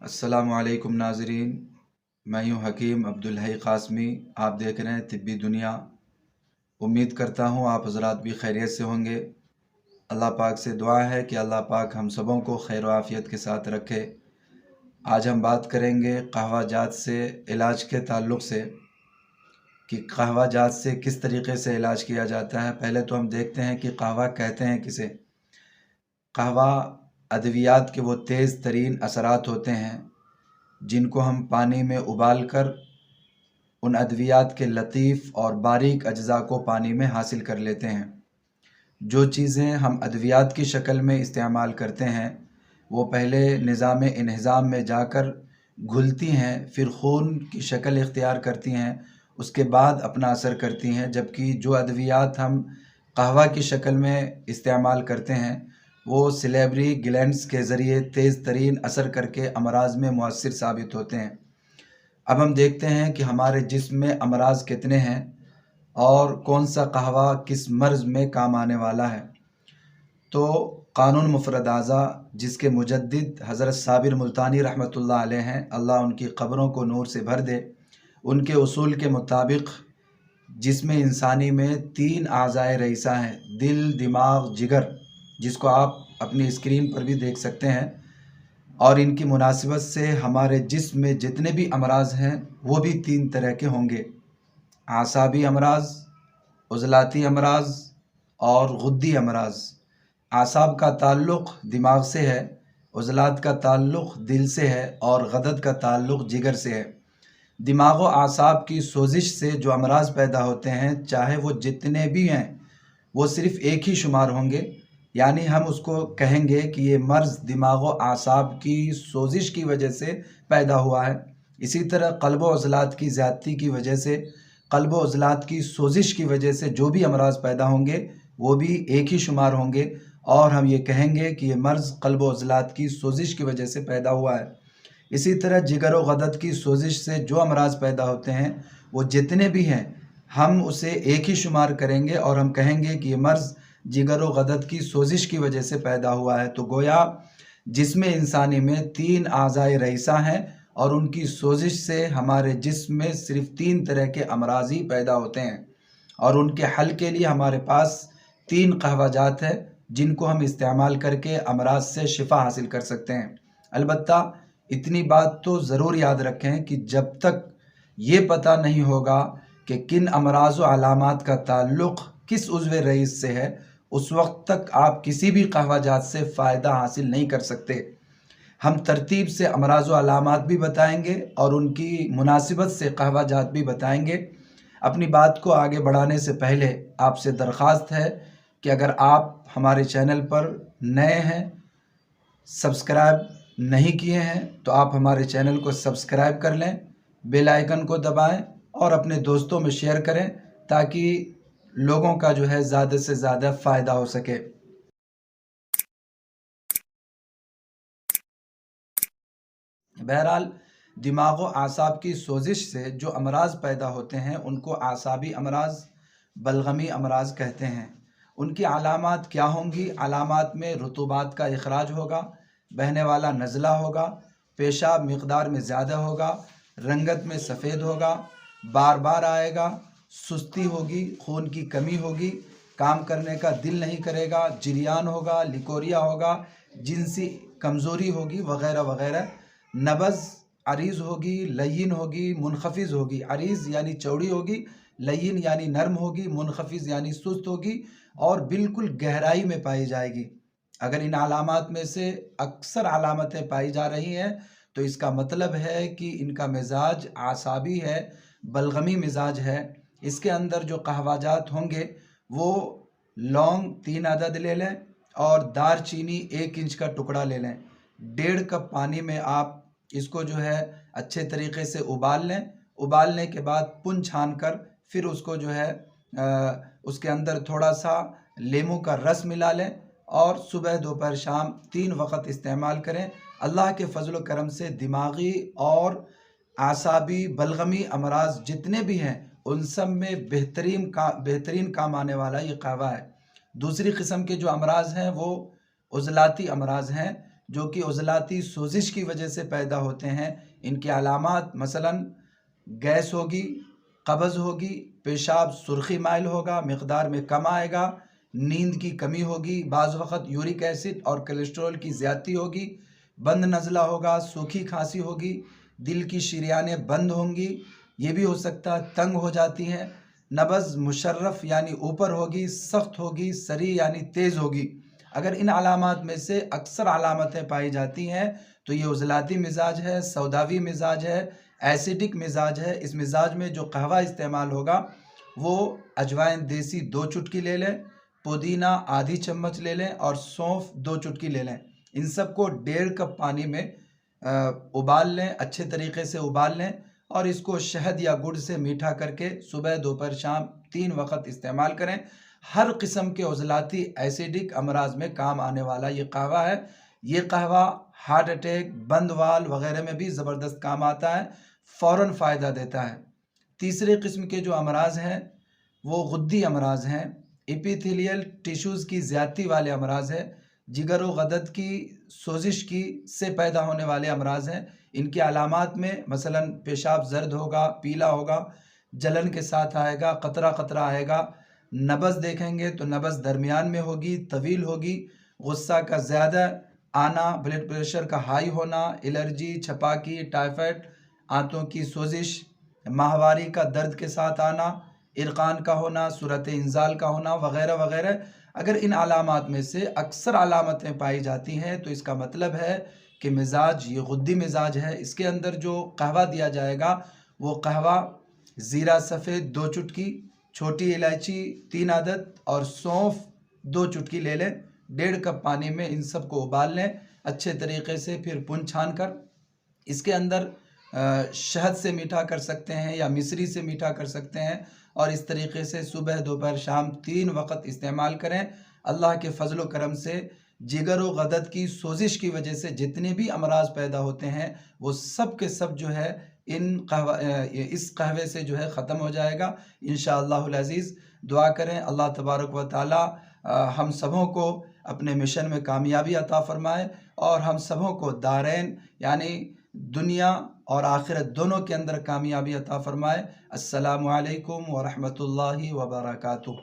अस्सलामु अलैकुम नाज़रीन, मैं हूँ हकीम अब्दुल हई क़ासमी। आप देख रहे हैं तिब्बी दुनिया। उम्मीद करता हूँ आप हज़रात भी खैरियत से होंगे। अल्लाह पाक से दुआ है कि अल्लाह पाक हम सबों को खैर व आफ़ियत के साथ रखे। आज हम बात करेंगे कहवा जात से इलाज के ताल्लुक़ से कि कहवा जात से किस तरीक़े से इलाज किया जाता है। पहले तो हम देखते हैं कि कहवा कहते हैं किसे। कहवा अद्वियात के वो तेज़ तरीन असरात होते हैं जिनको हम पानी में उबाल कर उन अद्वियात के लतीफ़ और बारीक अज्ज़ा को पानी में हासिल कर लेते हैं। जो चीज़ें हम अद्वियात की शक्ल में इस्तेमाल करते हैं वो पहले निज़ाम इन्हिज़ाम में जाकर घुलती हैं, फिर खून की शक्ल इख्तियार करती हैं, उसके बाद अपना असर करती हैं। जबकि जो अद्वियात हम कहवा की शक्ल में इस्तेमाल करते हैं वो सिलेबरी ग्लैंड्स के ज़रिए तेज़ तरीन असर करके अमराज में मुअस्सिर साबित होते हैं। अब हम देखते हैं कि हमारे जिस्म में अमराज कितने हैं और कौन सा कहवा किस मर्ज़ में काम आने वाला है। तो क़ानून मुफ़रद आज़ा जिसके मुजद्दिद हज़रत साबिर मुल्तानी रहमतुल्लाह अलैह हैं, अल्लाह उनकी क़ब्रों को नूर से भर दे, उनके उसूल के मुताबिक जिस्म इंसानी में 3 आज़ाए रईसा हैं, दिल, दिमाग, जिगर, जिसको आप अपनी स्क्रीन पर भी देख सकते हैं। और इनकी मुनासिबत से हमारे जिस्म में जितने भी अमराज हैं वो भी 3 तरह के होंगे: आसाबी अमराज, उज़लाती अमराज और गुद्दी अमराज। आसाब का ताल्लुक़ दिमाग से है, उज़लात का ताल्लुक़ दिल से है और गदद का ताल्लुक़ जिगर से है। दिमाग व आसाब की सोजिश से जो अमराज पैदा होते हैं, चाहे वो जितने भी हैं, वो सिर्फ़ एक ही शुमार होंगे। यानी हम उसको कहेंगे कि ये मर्ज़ दिमाग व आसाब की सोजिश की वजह से पैदा हुआ है। इसी तरह क़ल्ब व उज़लात की ज़्यादती की वजह से, क़ल्ब व उज़लात की सोजिश की वजह से जो भी अमराज पैदा होंगे वो भी एक ही शुमार होंगे और हम ये कहेंगे कि ये मर्ज़ क़ल्ब व उज़लात की सोजिश की वजह से पैदा हुआ है। इसी तरह जिगर व गदद की सोजिश से जो अमराज पैदा होते हैं वो जितने भी हैं, हम उसे एक ही शुमार करेंगे और हम कहेंगे कि ये मर्ज़ जिगर व गदद की सोजिश की वजह से पैदा हुआ है। तो गोया जिस्म इंसानी में 3 आज़ाए रईसा हैं और उनकी सोजिश से हमारे जिस्म में सिर्फ़ 3 तरह के अमराज ही पैदा होते हैं और उनके हल के लिए हमारे पास 3 कहवा जात है जिनको हम इस्तेमाल करके अमराज से शिफा हासिल कर सकते हैं। अलबत्ता इतनी बात तो ज़रूर याद रखें कि जब तक ये पता नहीं होगा कि किन अमराज व अलामात का ताल्लुक़ किस उज़्व रईस से है, उस वक्त तक आप किसी भी कहवा जात से फ़ायदा हासिल नहीं कर सकते। हम तरतीब से अमराज व अलामात भी बताएंगे और उनकी मुनासिबत से कहवा जात भी बताएंगे। अपनी बात को आगे बढ़ाने से पहले आपसे दरख्वास्त है कि अगर आप हमारे चैनल पर नए हैं, सब्सक्राइब नहीं किए हैं, तो आप हमारे चैनल को सब्सक्राइब कर लें, बेल आइकन को दबाएं और अपने दोस्तों में शेयर करें ताकि लोगों का जो है ज़्यादा से ज़्यादा फ़ायदा हो सके। बहरहाल दिमाग व आसाब की सोजिश से जो अमराज पैदा होते हैं उनको आसाबी अमराज, बलगमी अमराज कहते हैं। उनकी अलामात क्या होंगी? अलामात में रुतूबात का इखराज होगा, बहने वाला नज़ला होगा, पेशाब मिक़दार में ज़्यादा होगा, रंगत में सफ़ेद होगा, बार बार आएगा, सुस्ती होगी, खून की कमी होगी, काम करने का दिल नहीं करेगा, जिरियान होगा, लिकोरिया होगा, जिनसी कमज़ोरी होगी वग़ैरह वग़ैरह। नबज़ अरीज़ होगी, लय्यिन होगी, मुनख़फ़िज़ होगी। अरीज़ यानी चौड़ी होगी, लय्यिन यानी नरम होगी, मुनख़फ़िज़ यानी सुस्त होगी और बिल्कुल गहराई में पाई जाएगी। अगर इन अलामात में से अक्सर अलामतें पाई जा रही हैं तो इसका मतलब है कि इनका मिजाज आसाबी है, बलगमी मिजाज है। इसके अंदर जो कहवाजात होंगे वो लौंग 3 अदद ले लें और दार चीनी 1 इंच का टुकड़ा ले लें। 1.5 कप पानी में आप इसको जो है अच्छे तरीके से उबाल लें। उबालने के बाद पुन छान कर फिर उसको जो है उसके अंदर थोड़ा सा लेमू का रस मिला लें और सुबह दोपहर शाम 3 वक़्त इस्तेमाल करें। अल्लाह के फजल व करम से दिमागी और आसाबी बलगमी अमराज जितने भी हैं उन सब में बेहतरीन काम आने वाला ये कहवा है। दूसरी किस्म के जो अमराज हैं वो उज़लाती अमराज हैं جو کہ عضلاتی سوزش کی وجہ سے پیدا ہوتے ہیں، ان کے علامات مثلاً گیس ہوگی، قبض ہوگی، پیشاب سرخی مائل ہوگا، مقدار میں کم آئے گا، نیند کی کمی ہوگی، بعض وقت یورک ایسڈ اور کولیسٹرول کی زیادتی ہوگی، بند نزلہ ہوگا، سوکھی کھانسی ہوگی، دل کی شریانیں بند ہوں گی، یہ بھی ہو سکتا ہے، تنگ ہو جاتی ہیں، نبض مشرف یعنی اوپر ہوگی، سخت ہوگی، سری یعنی تیز ہوگی۔ اگر ان علامات میں سے اکثر علامتیں پائی جاتی ہیں تو یہ عضلاتی مزاج ہے، سوداوی مزاج ہے، ایسیڈک مزاج ہے۔ اس مزاج میں جو قہوہ استعمال ہوگا وہ اجوائن دیسی 2 چٹکی لے لیں، پودینہ آدھی چمچ لے لیں اور سونف 2 چٹکی لے لیں۔ ان سب کو 1.5 کپ پانی میں ابال لیں، اچھے طریقے سے ابال لیں اور اس کو شہد یا گڑ سے میٹھا کر کے صبح دوپہر شام 3 وقت استعمال کریں۔ ہر قسم کے عضلاتی ایسیڈک امراض میں کام آنے والا یہ قہوہ ہے۔ یہ قہوہ ہارٹ اٹیک، بند وال وغیرہ میں بھی زبردست کام آتا ہے، فوراً فائدہ دیتا ہے۔ تیسرے قسم کے جو امراض ہیں وہ غدی امراض ہیں، ایپیتھیلیل ٹیشوز کی زیادتی والے امراض ہیں، جگر و غدد کی سوزش کی سے پیدا ہونے والے امراض ہیں۔ ان کی علامات میں مثلاً پیشاب زرد ہوگا، پیلا ہوگا، جلن کے ساتھ آئے گا، قطرہ قطرہ آئے گا، نبض دیکھیں گے تو نبض درمیان میں ہوگی، طویل ہوگی، غصہ کا زیادہ آنا، بلڈ پریشر کا ہائی ہونا، الرجی، چھپاکی، ٹائفائڈ، آنتوں کی سوزش، ماہواری کا درد کے ساتھ آنا، ارقان کا ہونا، صورت انزال کا ہونا وغیرہ وغیرہ۔ اگر ان علامات میں سے اکثر علامتیں پائی جاتی ہیں تو اس کا مطلب ہے کہ مزاج یہ غدی مزاج ہے۔ اس کے اندر جو قہوہ دیا جائے گا وہ قہوہ زیرہ سفید 2 چٹکی، چھوٹی الائچی 3 عدد اور سونف 2 چٹکی لے لیں، 1.5 کپ پانی میں ان سب کو ابال لیں اچھے طریقے سے، پھر پن چھان کر اس کے اندر شہد سے میٹھا کر سکتے ہیں یا مصری سے میٹھا کر سکتے ہیں اور اس طریقے سے صبح دوپہر شام 3 وقت استعمال کریں۔ اللہ کے فضل و کرم سے جگر و غدد کی سوزش کی وجہ سے جتنے بھی امراض پیدا ہوتے ہیں وہ سب کے سب جو ہے اس قہوے سے جو ہے ختم ہو جائے گا انشاءاللہ العزیز۔ دعا کریں اللہ تبارک و تعالی ہم سبوں کو اپنے مشن میں کامیابی عطا فرمائے اور ہم سبوں کو دارین یعنی دنیا اور آخرت دونوں کے اندر کامیابی عطا فرمائے۔ السلام علیکم ورحمۃ اللہ وبرکاتہ۔